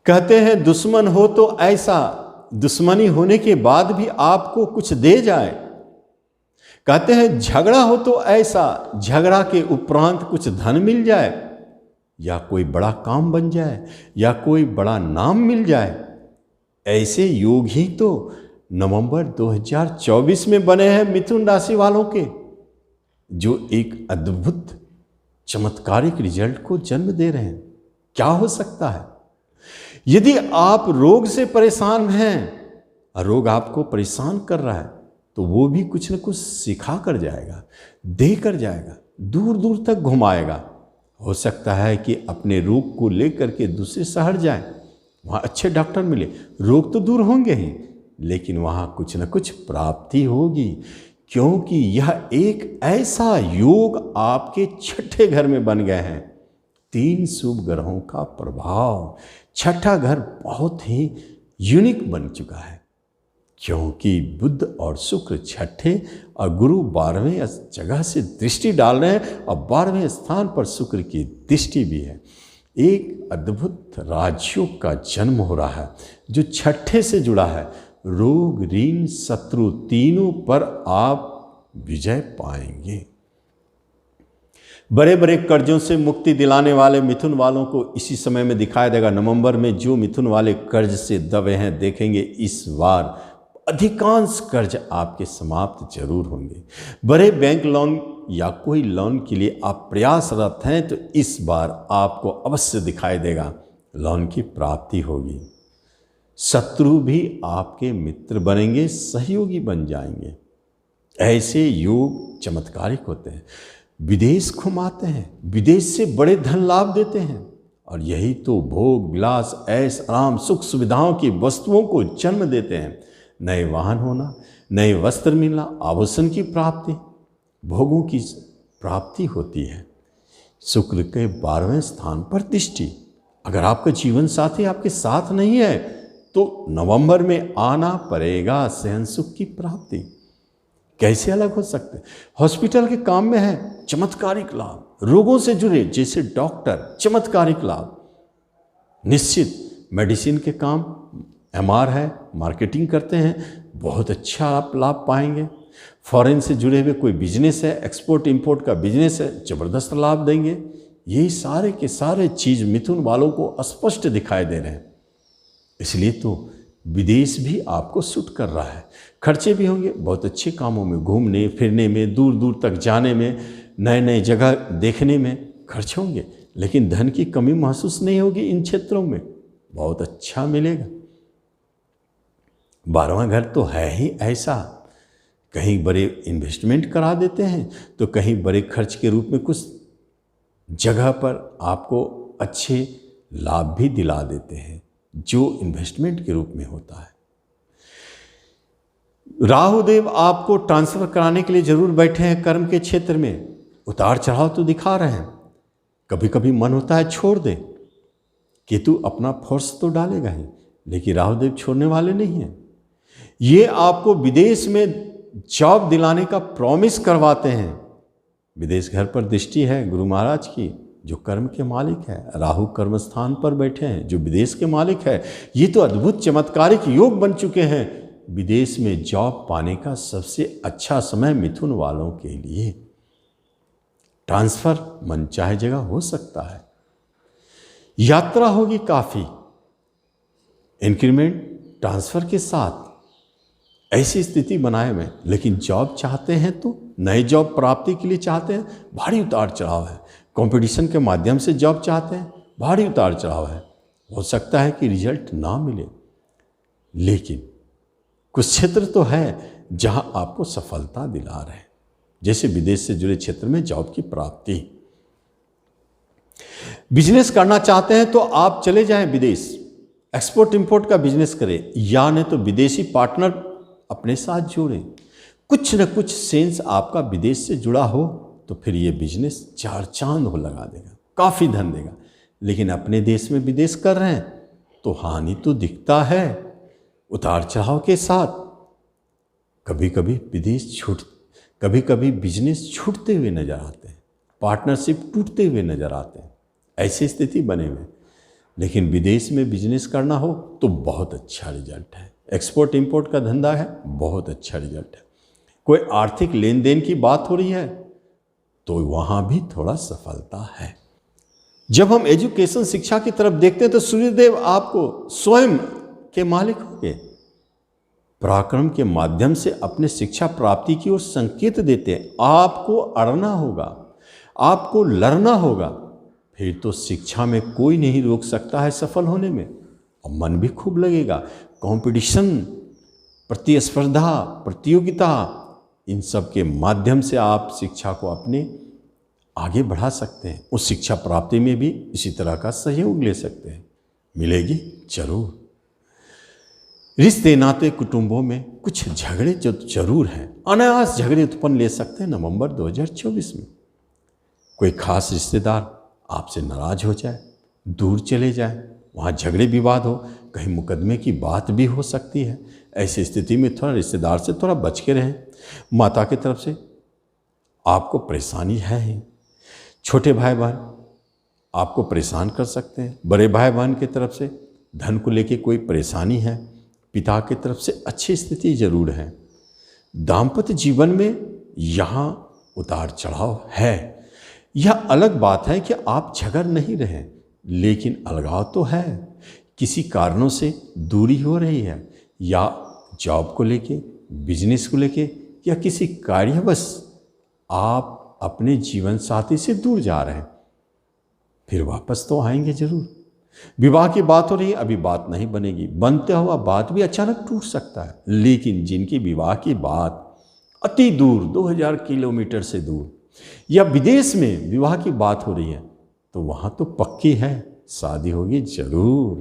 कहते हैं दुश्मन हो तो ऐसा, दुश्मनी होने के बाद भी आपको कुछ दे जाए। कहते हैं झगड़ा हो तो ऐसा, झगड़ा के उपरांत कुछ धन मिल जाए, या कोई बड़ा काम बन जाए, या कोई बड़ा नाम मिल जाए। ऐसे योग ही तो नवंबर 2024 में बने हैं मिथुन राशि वालों के, जो एक अद्भुत चमत्कारिक रिजल्ट को जन्म दे रहे हैं। क्या हो सकता है? यदि आप रोग से परेशान हैं, रोग आपको परेशान कर रहा है, तो वो भी कुछ न कुछ सिखा कर जाएगा, दे कर जाएगा, दूर दूर तक घुमाएगा। हो सकता है कि अपने रोग को लेकर के दूसरे शहर जाएं, वहाँ अच्छे डॉक्टर मिले, रोग तो दूर होंगे ही, लेकिन वहाँ कुछ न कुछ प्राप्ति होगी, क्योंकि यह एक ऐसा योग आपके छठे घर में बन गए हैं। 3 शुभ ग्रहों का प्रभाव, छठा घर बहुत ही यूनिक बन चुका है, क्योंकि बुध और शुक्र छठे और गुरु 12वें जगह से दृष्टि डाल रहे हैं, और 12वें स्थान पर शुक्र की दृष्टि भी है। एक अद्भुत राजयोग का जन्म हो रहा है जो छठे से जुड़ा है। रोग, ऋण, शत्रु तीनों पर आप विजय पाएंगे। बड़े बड़े कर्जों से मुक्ति दिलाने वाले मिथुन वालों को इसी समय में दिखाई देगा। नवंबर में जो मिथुन वाले कर्ज से दबे हैं, देखेंगे इस बार अधिकांश कर्ज आपके समाप्त जरूर होंगे। बड़े बैंक लोन या कोई लोन के लिए आप प्रयासरत हैं, तो इस बार आपको अवश्य दिखाई देगा लोन की प्राप्ति होगी। शत्रु भी आपके मित्र बनेंगे, सहयोगी बन जाएंगे। ऐसे योग चमत्कारिक होते हैं। विदेश घुमाते हैं, विदेश से बड़े धन लाभ देते हैं, और यही तो भोग विलास, ऐश आराम, सुख सुविधाओं की वस्तुओं को जन्म देते हैं। नए वाहन होना, नए वस्त्र मिलना, आभूषण की प्राप्ति, भोगों की प्राप्ति होती है। शुक्र के 12वें स्थान पर दृष्टि। अगर आपका जीवन साथी आपके साथ नहीं है, तो नवंबर में आना पड़ेगा सहन सुख की प्राप्ति। कैसे अलग हो सकते? हॉस्पिटल के काम में है, चमत्कारिक लाभ। रोगों से जुड़े जैसे डॉक्टर, चमत्कारिक लाभ। निश्चित मेडिसिन के काम, एमआर है, मार्केटिंग करते हैं, बहुत अच्छा आप लाभ पाएंगे। फॉरेन से जुड़े हुए कोई बिजनेस है, एक्सपोर्ट इंपोर्ट का बिजनेस है, जबरदस्त लाभ देंगे। यही सारे के सारे चीज़ मिथुन वालों को स्पष्ट दिखाई दे रहे हैं। इसलिए तो विदेश भी आपको सूट कर रहा है। खर्चे भी होंगे बहुत अच्छे कामों में, घूमने फिरने में, दूर दूर तक जाने में, नए नए जगह देखने में खर्च होंगे, लेकिन धन की कमी महसूस नहीं होगी। इन क्षेत्रों में बहुत अच्छा मिलेगा। 12वां घर तो है ही ऐसा, कहीं बड़े इन्वेस्टमेंट करा देते हैं, तो कहीं बड़े खर्च के रूप में कुछ जगह पर आपको अच्छे लाभ भी दिला देते हैं, जो इन्वेस्टमेंट के रूप में होता है। राहुदेव आपको ट्रांसफर कराने के लिए जरूर बैठे हैं कर्म के क्षेत्र में। उतार चढ़ाव तो दिखा रहे हैं, कभी कभी मन होता है छोड़ दे। केतु अपना फोर्स तो डालेगा ही, लेकिन राहुदेव छोड़ने वाले नहीं हैं। ये आपको विदेश में जॉब दिलाने का प्रॉमिस करवाते हैं। विदेश घर पर दृष्टि है गुरु महाराज की, जो कर्म के मालिक है। राहु कर्म स्थान पर बैठे हैं, जो विदेश के मालिक है। ये तो अद्भुत चमत्कारिक योग बन चुके हैं। विदेश में जॉब पाने का सबसे अच्छा समय मिथुन वालों के लिए। ट्रांसफर मनचाहे जगह हो सकता है, यात्रा होगी काफ़ी, इंक्रीमेंट ट्रांसफ़र के साथ ऐसी स्थिति बनाए हुए। लेकिन जॉब चाहते हैं तो नए जॉब प्राप्ति के लिए चाहते हैं, भारी उतार चढ़ाव है। कंपटीशन के माध्यम से जॉब चाहते हैं, भारी उतार चढ़ाव है। हो सकता है कि रिजल्ट ना मिले, लेकिन कुछ क्षेत्र तो है जहां आपको सफलता दिला रहे हैं, जैसे विदेश से जुड़े क्षेत्र में जॉब की प्राप्ति। बिजनेस करना चाहते हैं तो आप चले जाएं विदेश, एक्सपोर्ट इंपोर्ट का बिजनेस करें, या नहीं तो विदेशी पार्टनर अपने साथ जोड़ें। कुछ न कुछ सेंस आपका विदेश से जुड़ा हो तो फिर ये बिजनेस 4 चांद हो लगा देगा, काफ़ी धन देगा। लेकिन अपने देश में विदेश कर रहे हैं तो हानि तो दिखता है, उतार चढ़ाव के साथ। कभी कभी कभी कभी बिजनेस छूटते हुए नजर आते हैं, पार्टनरशिप टूटते हुए नजर आते हैं। ऐसी स्थिति बने हुए। लेकिन विदेश में बिजनेस करना हो तो बहुत अच्छा रिजल्ट है। एक्सपोर्ट इंपोर्ट का धंधा है, बहुत अच्छा रिजल्ट है। कोई आर्थिक लेन देन की बात हो रही है तो वहाँ भी थोड़ा सफलता है। जब हम एजुकेशन शिक्षा की तरफ देखते हैं तो सूर्यदेव आपको स्वयं के मालिक होंगे। पराक्रम के माध्यम से अपने शिक्षा प्राप्ति की ओर संकेत देते हैं। आपको अड़ना होगा, आपको लड़ना होगा, फिर तो शिक्षा में कोई नहीं रोक सकता है सफल होने में। और मन भी खूब लगेगा। कंपटीशन, प्रतिस्पर्धा, प्रतियोगिता, इन सब के माध्यम से आप शिक्षा को अपने आगे बढ़ा सकते हैं। उस शिक्षा प्राप्ति में भी इसी तरह का सहयोग ले सकते हैं। मिलेगी जरूर। रिश्ते नाते कुटुंबों में कुछ झगड़े जो जरूर हैं, अनायास झगड़े उत्पन्न ले सकते हैं नवंबर 2024 में। कोई खास रिश्तेदार आपसे नाराज हो जाए, दूर चले जाए, वहाँ झगड़े विवाद हो, कहीं मुकदमे की बात भी हो सकती है। ऐसी स्थिति में थोड़ा रिश्तेदार से थोड़ा बच के रहें। माता की तरफ से आपको परेशानी है ही। छोटे भाई बहन आपको परेशान कर सकते हैं। बड़े भाई बहन की तरफ से धन को लेके कोई परेशानी है। पिता की तरफ से अच्छी स्थिति जरूर है। दाम्पत्य जीवन में यहाँ उतार चढ़ाव है। यह अलग बात है कि आप झगड़ नहीं रहे, लेकिन अलगाव तो है। किसी कारणों से दूरी हो रही है, या जॉब को लेके, बिजनेस को लेके, या किसी कार्यवश आप अपने जीवन साथी से दूर जा रहे हैं। फिर वापस तो आएंगे जरूर। विवाह की बात हो रही है, अभी बात नहीं बनेगी। बनते हुआ बात भी अचानक टूट सकता है। लेकिन जिनकी विवाह की बात अति दूर 2000 किलोमीटर से दूर या विदेश में विवाह की बात हो रही है, तो वहां तो पक्की है, शादी होगी जरूर।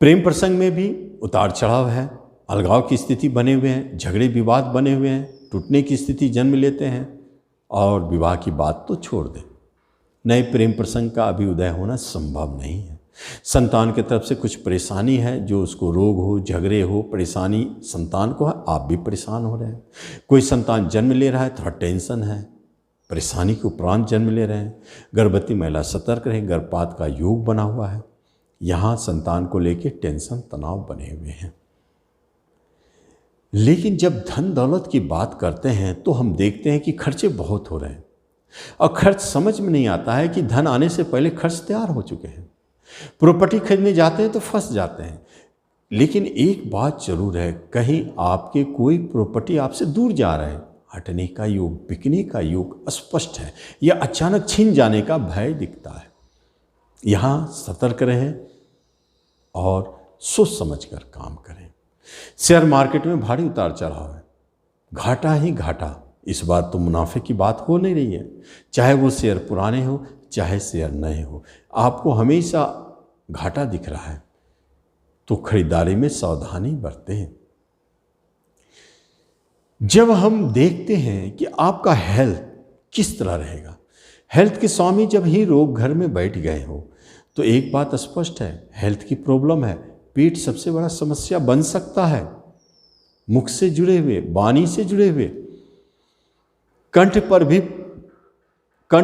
प्रेम प्रसंग में भी उतार चढ़ाव है। अलगाव की स्थिति बने हुए हैं, झगड़े विवाद बने हुए हैं, टूटने की स्थिति जन्म लेते हैं। और विवाह की बात तो छोड़ दें, नए प्रेम प्रसंग का अभी उदय होना संभव नहीं है। संतान की तरफ से कुछ परेशानी है, जो उसको रोग हो, झगड़े हो, परेशानी संतान को है। आप भी परेशान हो रहे हैं। कोई संतान जन्म ले रहा है, थोड़ा टेंशन है, परेशानी के उपरांत जन्म ले रहे हैं। गर्भवती महिला सतर्क रहे, गर्भपात का योग बना हुआ है। यहाँ संतान को लेके टेंशन, तनाव बने हुए हैं। लेकिन जब धन दौलत की बात करते हैं तो हम देखते हैं कि खर्चे बहुत हो रहे हैं, और खर्च समझ में नहीं आता है कि धन आने से पहले खर्च तैयार हो चुके हैं। प्रॉपर्टी खरीदने जाते हैं तो फंस जाते हैं। लेकिन एक बात जरूर है, कहीं आपके कोई प्रॉपर्टी आपसे दूर जा रहा है, हटने का योग, बिकने का योग स्पष्ट है, या अचानक छिन जाने का भय दिखता है। यहाँ सतर्क रहें और सोच समझकर काम करें। शेयर मार्केट में भारी उतार चढ़ाव है, घाटा ही घाटा। इस बार तो मुनाफे की बात हो नहीं रही है, चाहे वो शेयर पुराने हो, चाहे शेयर नए हो, आपको हमेशा घाटा दिख रहा है। तो खरीदारी में सावधानी बरतें। जब हम देखते हैं कि आपका हेल्थ किस तरह रहेगा, हेल्थ के स्वामी जब ही रोग घर में बैठ गए हो, तो एक बात स्पष्ट है, हेल्थ की प्रॉब्लम है। पेट सबसे बड़ा समस्या बन सकता है। मुख से जुड़े हुए, वाणी से जुड़े हुए, कंठ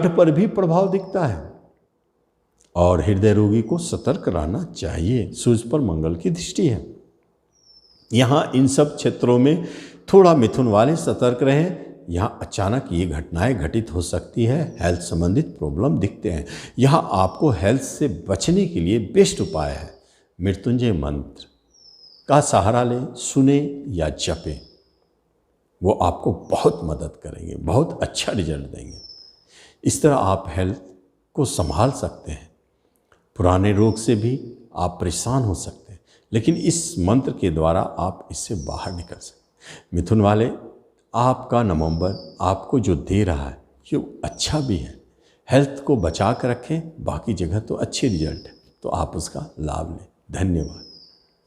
पर भी प्रभाव दिखता है। और हृदय रोगी को सतर्क रहना चाहिए। सूर्य पर मंगल की दृष्टि है। यहाँ इन सब क्षेत्रों में थोड़ा मिथुन वाले सतर्क रहें। यहाँ अचानक ये घटनाएं घटित हो सकती है। हेल्थ संबंधित प्रॉब्लम दिखते हैं। यहाँ आपको हेल्थ से बचने के लिए बेस्ट उपाय है, मृत्युंजय मंत्र का सहारा लें, सुने या जपें। वो आपको बहुत मदद करेंगे, बहुत अच्छा रिजल्ट देंगे। इस तरह आप हेल्थ को संभाल सकते हैं। पुराने रोग से भी आप परेशान हो सकते हैं, लेकिन इस मंत्र के द्वारा आप इससे बाहर निकल सकते। मिथुन वाले, आपका नवंबर आपको जो दे रहा है ये अच्छा भी है। हेल्थ को बचा कर रखें, बाकी जगह तो अच्छे रिजल्ट है, तो आप उसका लाभ लें। धन्यवाद।